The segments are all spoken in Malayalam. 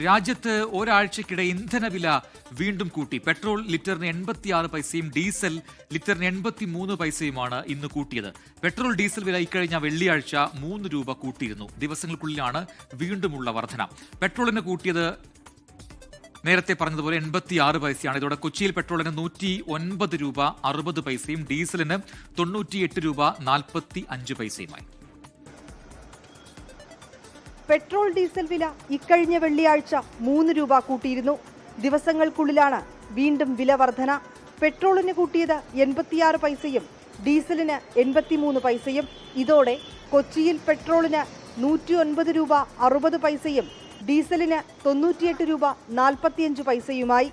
രാജ്യത്ത് ഒരാഴ്ചക്കിടെ ഇന്ധനവില വീണ്ടും കൂട്ടി. പെട്രോൾ ലിറ്ററിന് 86 പൈസയും ഡീസൽ ലിറ്ററിന് 83 പൈസയുമാണ് ഇന്ന് കൂട്ടിയത്. പെട്രോൾ ഡീസൽ വില ഇക്കഴിഞ്ഞ വെള്ളിയാഴ്ച 3 രൂപ കൂട്ടിയിരുന്നു. ദിവസങ്ങൾക്കുള്ളിലാണ് വീണ്ടുമുള്ള വർധന. പെട്രോളിന് കൂട്ടിയത് നേരത്തെ പറഞ്ഞതുപോലെ 86 പൈസയാണ്. ഇതോടെ കൊച്ചിയിൽ പെട്രോളിന് 109 രൂപ 60 പൈസയും ഡീസലിന് 98 രൂപ 45 പൈസയുമായി. പെട്രോൾ ഡീസൽ വില ഇക്കഴിഞ്ഞ വെള്ളിയാഴ്ച 3 രൂപ കൂട്ടിയിരുന്നു. ദിവസങ്ങൾക്കുള്ളിലാണ് വീണ്ടും വില വർധന. പെട്രോളിന് കൂട്ടിയത് 86 പൈസയും ഡീസലിന് 83 പൈസയും. ഇതോടെ കൊച്ചിയിൽ പെട്രോളിന് 109 രൂപ 60 പൈസയും ഡീസലിന് 98 രൂപ 45 പൈസയുമായി.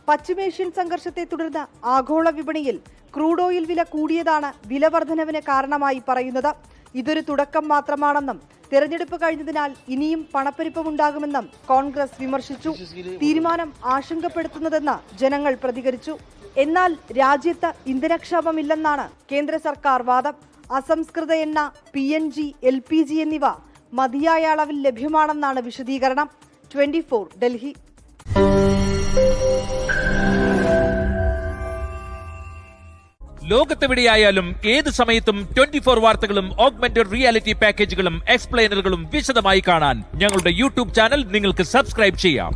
പശ്ചിമേഷ്യൻ സംഘർഷത്തെ തുടർന്ന് ആഗോള വിപണിയിൽ ക്രൂഡ് ഓയിൽ വില കൂടിയതാണ് വില വർധനവിന് കാരണമായി പറയുന്നത്. ഇതൊരു തുടക്കം മാത്രമാണെന്നും തെരഞ്ഞെടുപ്പ് കഴിഞ്ഞതിനാൽ ഇനിയും പണപ്പെരുപ്പമുണ്ടാകുമെന്നും കോൺഗ്രസ് വിമർശിച്ചു. തീരുമാനം ആശങ്കപ്പെടുത്തുന്നതെന്ന് ജനങ്ങൾ പ്രതികരിച്ചു. എന്നാൽ രാജ്യത്ത് ഇന്ധനക്ഷാമമില്ലെന്നാണ് കേന്ദ്ര സർക്കാർ വാദം. അസംസ്കൃത എണ്ണ, PNG, LPG എന്നിവ മതിയായ അളവിൽ ലഭ്യമാണെന്നാണ് വിശദീകരണം. 24 ഡൽഹി. ലോകത്തെവിടെയായാലും ഏത് സമയത്തും 24 വാർത്തകളും ഓഗ്മെന്റഡ് റിയാലിറ്റി പാക്കേജുകളും എക്സ്പ്ലെയിനറുകളും വിശദമായി കാണാൻ ഞങ്ങളുടെ യൂട്യൂബ് ചാനൽ നിങ്ങൾക്ക് സബ്സ്ക്രൈബ് ചെയ്യാം.